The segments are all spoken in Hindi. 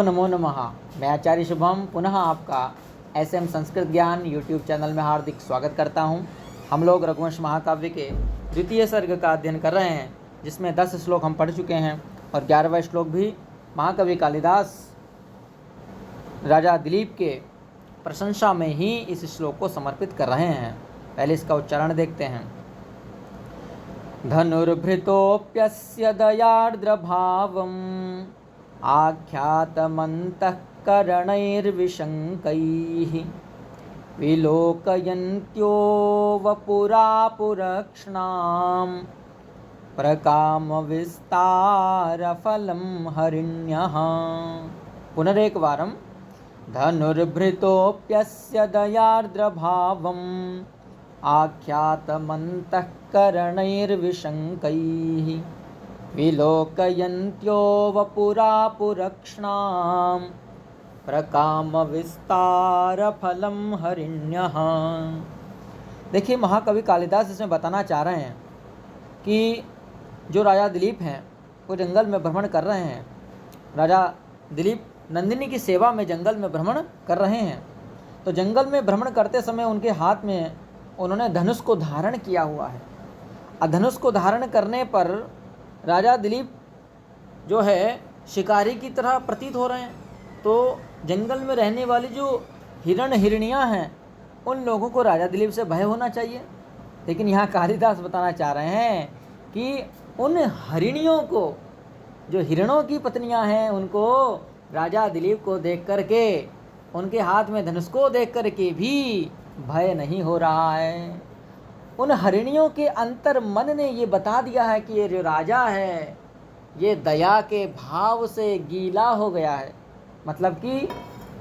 नमो नमः। मैं आचार्य शुभम पुनः आपका एसएम संस्कृत ज्ञान यूट्यूब चैनल में हार्दिक स्वागत करता हूं। हम लोग रघुवंश महाकाव्य के द्वितीय सर्ग का अध्ययन कर रहे हैं, जिसमें 10 श्लोक हम पढ़ चुके हैं और 11वां श्लोक भी महाकवि कालिदास राजा दिलीप के प्रशंसा में ही इस श्लोक को समर्पित कर रहे हैं। पहले इसका उच्चारण देखते हैं। धनुर्भृतोऽप्यस्य दयार्द्रभावम् आख्यातमन्तःकरणैर्विशङ्कैः विलोकयन्त्यो वपुरापुरक्ष्णां प्रकामविस्तारफलं हरिण्यः। पुनरेकवारं। धनुर्भृतोऽप्यस्य दयार्द्रभावम् आख्यातमन्तःकरणैर्विशङ्कैः विलोकयन्त्यो वपुरापुरक्ष्णां प्रकामविस्तारफलं हरिण्यः। देखिए, महाकवि कालिदास इसमें बताना चाह रहे हैं कि जो राजा दिलीप हैं वो जंगल में भ्रमण कर रहे हैं। राजा दिलीप नंदिनी की सेवा में जंगल में भ्रमण कर रहे हैं। तो जंगल में भ्रमण करते समय उनके हाथ में उन्होंने धनुष को धारण किया हुआ है। धनुष को धारण करने पर राजा दिलीप जो है शिकारी की तरह प्रतीत हो रहे हैं। तो जंगल में रहने वाली जो हिरण हिरनियाँ हैं, उन लोगों को राजा दिलीप से भय होना चाहिए। लेकिन यहाँ कालिदास बताना चाह रहे हैं कि उन हरिणियों को, जो हिरणों की पत्नियाँ हैं, उनको राजा दिलीप को देख करके, उनके हाथ में धनुष को देख करके भी भय नहीं हो रहा है। उन हरिणियों के अंतर मन ने ये बता दिया है कि ये जो राजा है ये दया के भाव से गीला हो गया है, मतलब कि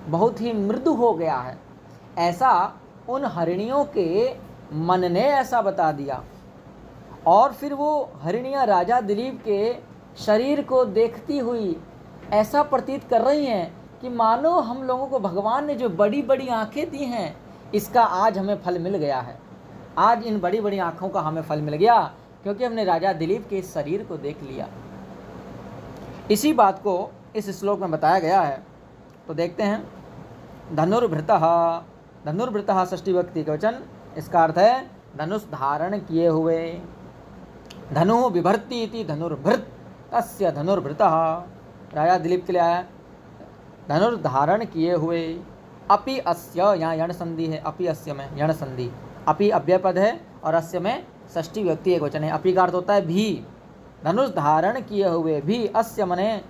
बहुत ही मृदु हो गया है। ऐसा उन हरिणियों के मन ने ऐसा बता दिया। और फिर वो हरिणियाँ राजा दिलीप के शरीर को देखती हुई ऐसा प्रतीत कर रही हैं कि मानो हम लोगों को भगवान ने जो बड़ी बड़ी आँखें दी हैं, इसका आज हमें फल मिल गया है। आज इन बड़ी बड़ी आँखों का हमें फल मिल गया, क्योंकि हमने राजा दिलीप के शरीर को देख लिया। इसी बात को इस श्लोक में बताया गया है। तो देखते हैं। धनुर्भृतः, धनुर्भृतः षष्ठी विभक्ति का वचन। इसका अर्थ है धनुष धारण किए हुए। धनु बिभर्ति इति धनुर्भृत तस्य धनुर्भृतः। राजा दिलीप के लिए आया धनुर्धारण किए हुए। अपि अस्य, यहाँ यण संधि है। अपि अस्य में यण संधि। अपि अव्यय पद है और अस्य में षष्ठी व्यक्ति एक वचन है। अपि का अर्थ होता है भी। धनुष धारण किए हुए भी। अस्य मने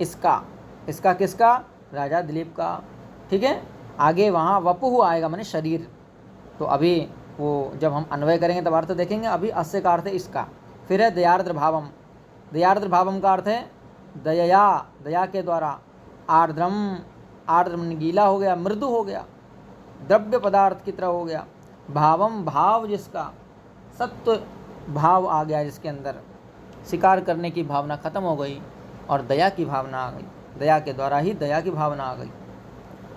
इसका। इसका किसका? राजा दिलीप का। ठीक है। आगे वहाँ वपुः आएगा, मने शरीर। तो अभी वो जब हम अन्वय करेंगे तब अर्थ देखेंगे। अभी अस्य का अर्थ है इसका। फिर है दयार्द्र भावम। दयार्द्र भावम का अर्थ है दया, दया के द्वारा। आर्द्रम, आर्द्रम गीला हो गया, मृदु हो गया, द्रव्य पदार्थ की तरह हो गया। भावम, भाव जिसका, सत्व भाव आ गया जिसके अंदर, शिकार करने की भावना खत्म हो गई और दया की भावना आ गई। दया के द्वारा ही दया की भावना आ गई।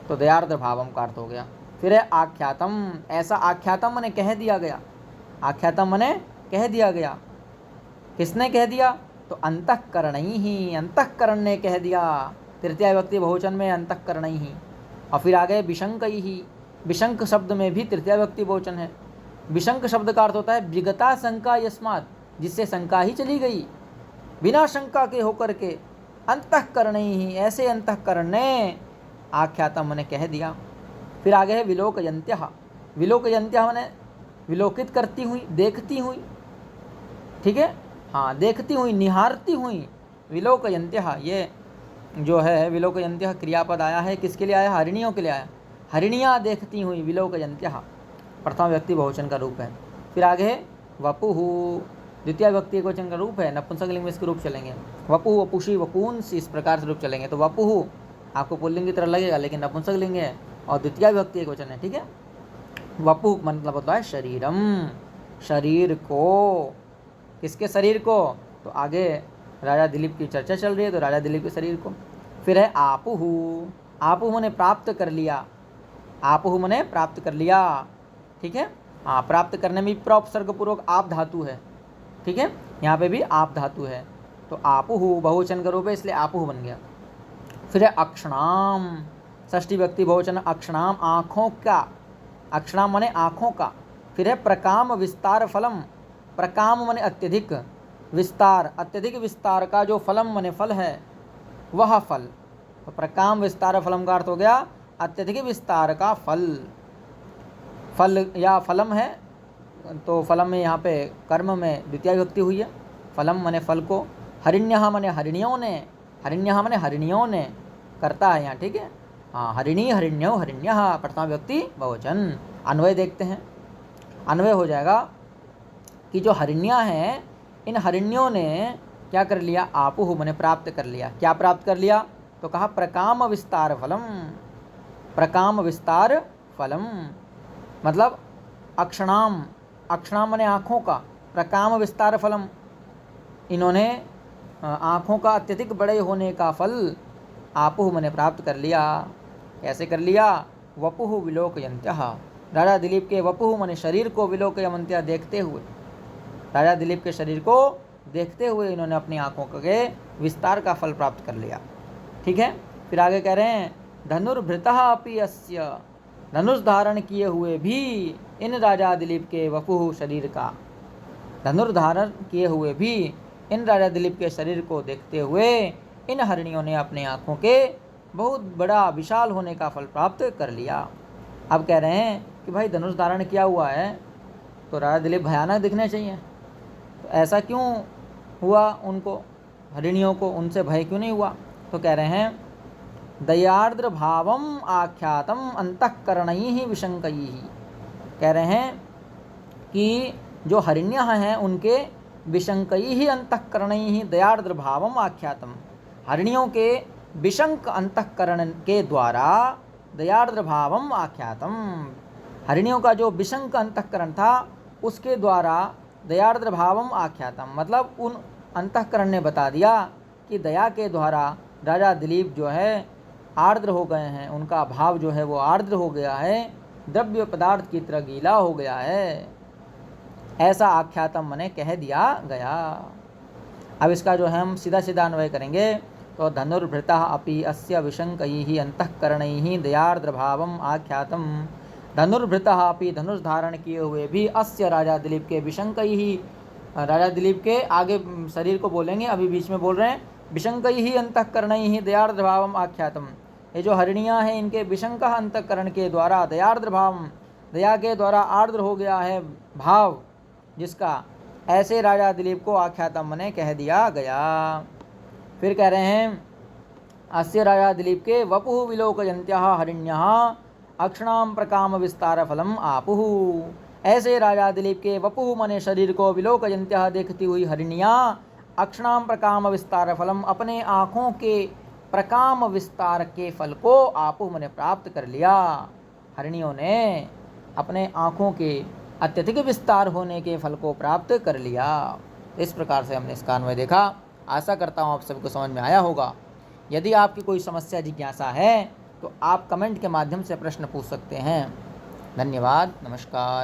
तो दयार्द्र भावम का अर्थ हो गया। फिर है आख्यातम। ऐसा आख्यातम मने कह दिया गया। आख्यातम मने कह दिया गया। किसने कह दिया? तो अंतःकरण ही, अंतःकरण ने कह दिया। तृतीया विभक्ति बहुवचन में अंतःकरण ही। और फिर आगे विशंक ही। विशंक शब्द में भी तृतीया विभक्ति बहुवचन है। विशंक शब्द का अर्थ होता है विगता शंका यस्मात्, जिससे शंका ही चली गई, बिना शंका के होकर के। अंतःकरण ही, ऐसे अंतःकरण ने आख्यातम मने कह दिया। फिर आगे है विलोकयन्त्यः। विलोकयन्त्यः मने विलोकित करती हुई, देखती हुई। ठीक है, हाँ, देखती हुई, निहारती हुई। विलोकयन्त्यः, ये जो है विलोकयन्त्यः क्रियापद आया है। किसके लिए आया? हरिणियों के लिए आया। हरिणियाँ देखती हुई, विलोकयन्त्यः प्रथम व्यक्ति बहुवचन का रूप है। फिर आगे है वपुः, द्वितीय व्यक्ति एकवचन का रूप है। नपुंसकलिंग में इसके रूप चलेंगे। वपुः, वपुषी, वपुंस, इस प्रकार से रूप चलेंगे। तो वपुः आपको पुल्लिंग की तरह लगेगा, लेकिन नपुंसकलिंग है और द्वितीय व्यक्ति एकवचन है। ठीक है। वपुः मतलब होता है शरीरम, शरीर को। किसके शरीर को? तो आगे राजा दिलीप की चर्चा चल रही है, तो राजा दिलीप के शरीर को। फिर है आपुः। आपुः मने प्राप्त कर लिया। आपुः मने प्राप्त कर लिया। ठीक है। हाँ, प्राप्त करने में प्रोपसर्ग पूर्वक आप धातु है। ठीक है, यहाँ पे भी आप धातु है। तो आपुहु बहुवचन का रूप है, इसलिए आपुहु बन गया। फिर है अक्षणाम, षष्ठी व्यक्ति बहुवचन अक्षणाम, आँखों का, अक्षणाम माने आँखों का। फिर है प्रकाम विस्तार फलम, प्रकाम माने अत्यधिक, विस्तार अत्यधिक विस्तार का जो फलम माने फल है वह फल। तो प्रकाम विस्तार फलम का अर्थ हो गया अत्यधिक विस्तार का फल। फल या फलम है तो फलम में यहाँ पे कर्म में द्वितीय विभक्ति हुई है, फलम माने फल को। हरिण्यः माने हरिणियों ने, हरिण्यः माने हरिणियों ने करता है यहाँ, ठीक है। हाँ, हरिणी हरिण्यो हरिण्यः प्रथमा व्यक्ति बहुवचन। अन्वय देखते हैं, अन्वय हो जाएगा कि जो हरिण्या हैं इन हरिण्यों ने क्या कर लिया, आपुः माने प्राप्त कर लिया। क्या प्राप्त कर लिया, तो कहा प्रकाम विस्तार फलम, प्रकाम विस्तार फलम मतलब अक्षणाम, अक्षणाम माने आँखों का, प्रकाम विस्तार फलम इन्होंने आँखों का अत्यधिक बड़े होने का फल आपुः माने प्राप्त कर लिया। कैसे कर लिया, वपुः विलोकयन्त्यः, राजा दिलीप के वपुः माने शरीर को, विलोकयन्त्यः देखते हुए, राजा दिलीप के शरीर को देखते हुए इन्होंने अपनी आँखों के विस्तार का फल प्राप्त कर लिया। ठीक है। फिर आगे कह रहे हैं धनुर्भृतः अपि अस्य, धनुष धारण किए हुए भी इन राजा दिलीप के वपुः शरीर का, धनुर्धारण किए हुए भी इन राजा दिलीप के शरीर को देखते हुए इन हरिणियों ने अपने आँखों के बहुत बड़ा विशाल होने का फल प्राप्त कर लिया। अब कह रहे हैं कि भाई धनुष धारण किया हुआ है तो राजा दिलीप भयानक दिखने चाहिए, तो ऐसा क्यों हुआ उनको, हरिणियों को उनसे भय क्यों नहीं हुआ। तो कह रहे हैं दयार्द्र भावम आख्यातम अंतःकरणैः विशंकैः, कह रहे हैं कि जो हरिण्यः हैं उनके विशंकैः अंतःकरणैः दयार्द्र भावम आख्यातम, हरिणियों के विशंक अंतःकरण के द्वारा दयार्द्र भावम आख्यातम, हरिणियों का जो विशंक अंतःकरण था उसके द्वारा दयार्द्र भावम आख्यातम मतलब उन अंतःकरण ने बता दिया कि दया के द्वारा राजा दिलीप जो है आर्द्र हो गए हैं, उनका भाव जो है वो आर्द्र हो गया है, द्रव्य पदार्थ की तरह गीला हो गया है, ऐसा आख्यातम मने कह दिया गया। अब इसका जो है हम सीधा सीधा अन्वय करेंगे तो धनुर्भृतः अपि अस्य विशंकैः अंतःकरणैः दयार्द्र भावम आख्यातम, धनुर्भृतः अपि धनुष धारण किए हुए भी अस्य राजा दिलीप के विशंकैः, राजा दिलीप के आगे शरीर को बोलेंगे, अभी बीच में बोल रहे हैं विशंकैः अंतःकरणैः दयार्द्र भावम आख्यातम, ये जो हरिणियाँ हैं इनके विशंक अंतःकरण के द्वारा दयार्द्र भावम, दया के द्वारा आर्द्र हो गया है भाव जिसका, ऐसे राजा दिलीप को आख्यातम मने कह दिया गया। फिर कह रहे हैं अस्य राजा दिलीप के वपुः विलोकयन्त्यः हरिण्यः अक्षणाम प्रकाम विस्तार फलम आपुः, ऐसे राजा दिलीप के वपुः मने शरीर को विलोकयन्त्यः देखती हुई हरिणियाँ अक्षणाम प्रकाम विस्तार फलम अपने आँखों के प्रकाम विस्तार के फल को आपुः मने प्राप्त कर लिया। हरिणियों ने अपने आँखों के अत्यधिक विस्तार होने के फल को प्राप्त कर लिया। इस प्रकार से हमने इसका अन्वय देखा। आशा करता हूँ आप सभी को समझ में आया होगा। यदि आपकी कोई समस्या जिज्ञासा है तो आप कमेंट के माध्यम से प्रश्न पूछ सकते हैं। धन्यवाद, नमस्कार।